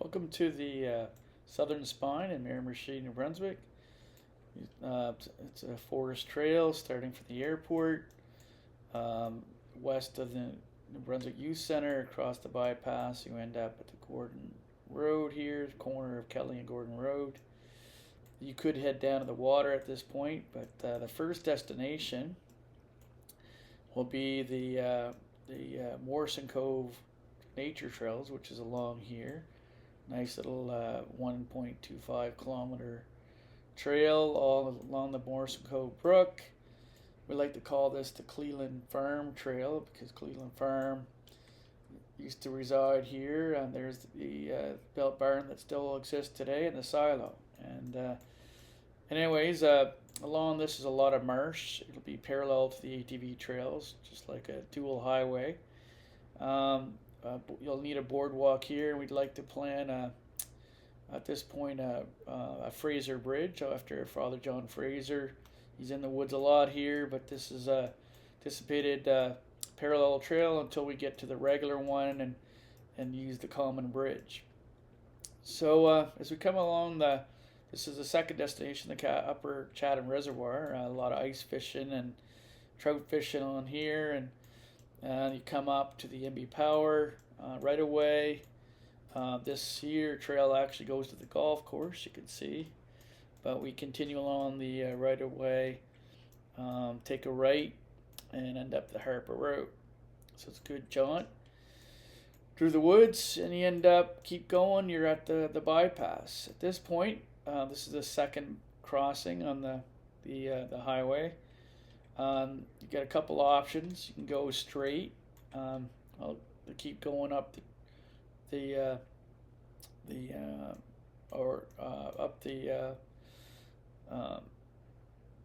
Welcome to the Southern Spine in Miramichi, New Brunswick. It's a forest trail starting from the airport, um, west of the New Brunswick Youth Center, across the bypass. You end up at the Gordon Road here, corner of Kelly and Gordon Road. You could head down to the water at this point, but the first destination will be the Morrison Cove Nature Trails, which is along here. Nice little 1.25 kilometer trail all along the Morrison Cove Brook. We like to call this the Cleland Farm Trail because Cleland Farm used to reside here, and there's the belt barn that still exists today and the silo. Anyways, along this is a lot of marsh. It'll be parallel to the ATV trails, just like a dual highway. You'll need a boardwalk here, and we'd like to plan at this point a Fraser Bridge after Father John Fraser. He's in the woods a lot here, but this is a anticipated parallel trail until we get to the regular one and use the common bridge. So as we come along, this is the second destination, the Upper Chatham Reservoir. A lot of ice fishing and trout fishing on here, and you come up to the MB Power right away. This here trail actually goes to the golf course, you can see. But we continue along the right of way, take a right, and end up the Harper Road. So it's a good jaunt through the woods, and you end up, keep going, you're at the bypass. At this point, this is the second crossing on the highway. You got a couple options. You can go straight. I'll keep going up up the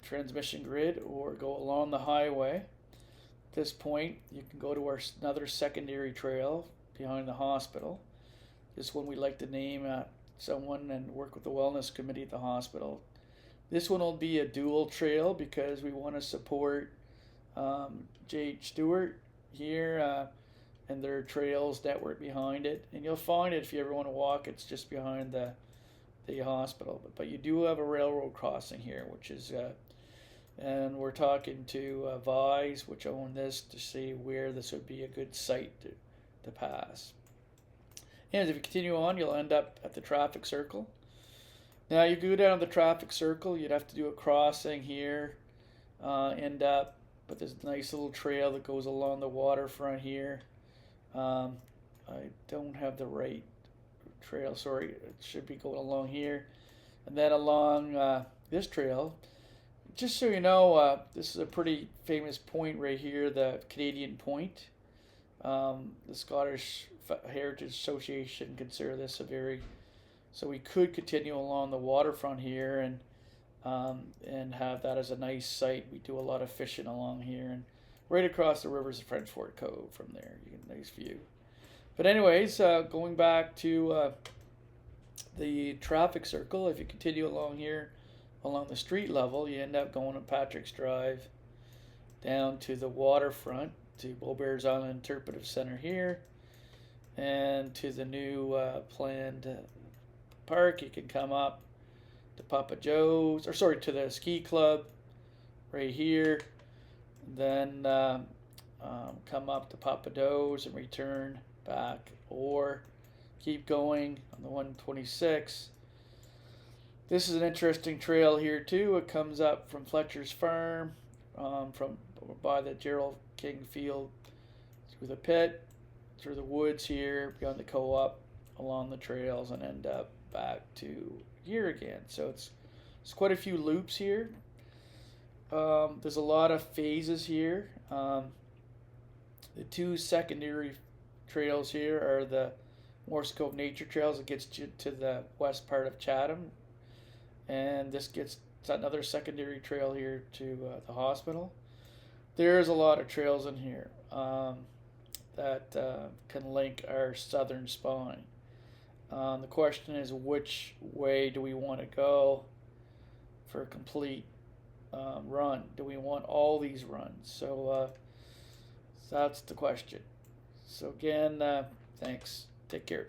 transmission grid, or go along the highway. At this point, you can go to another secondary trail behind the hospital. This one we like to name someone and work with the wellness committee at the hospital. This one will be a dual trail because we want to support J.H. Stewart here and their trails network behind it. And you'll find it if you ever want to walk, it's just behind the hospital. But you do have a railroad crossing here, which is, and we're talking to Vise, which own this, to see where this would be a good site to pass. And if you continue on, you'll end up at the traffic circle. Now you go down the traffic circle, you'd have to do a crossing here, end up, but there's a nice little trail that goes along the waterfront here. I don't have the right trail, sorry, it should be going along here. And then along this trail, just so you know, this is a pretty famous point right here, the Canadian Point. The Scottish Heritage Association consider this a very, so we could continue along the waterfront here and have that as a nice site. We do a lot of fishing along here, and right across the rivers of French Fort Cove from there. You get a nice view. But anyways, going back to the traffic circle, if you continue along here, along the street level, you end up going to Patrick's Drive down to the waterfront, to Beaubears Island Interpretive Center here, and to the new planned park. You can come up to Papa Joe's, or sorry, to the ski club right here, then come up to Papa Doe's and return back, or keep going on the 126. This is an interesting trail here too. It comes up from Fletcher's Farm, from by the Gerald King Field, through the pit, through the woods here, beyond the co-op, along the trails, and end up back to here again. So it's quite a few loops here. There's a lot of phases here. The two secondary trails here are the Morrison Cove Nature Trails that gets you to the west part of Chatham, and this gets another secondary trail here to the hospital. There's a lot of trails in here that can link our southern spine. The question is, which way do we want to go for a complete run? Do we want all these runs? So that's the question. So again, thanks. Take care.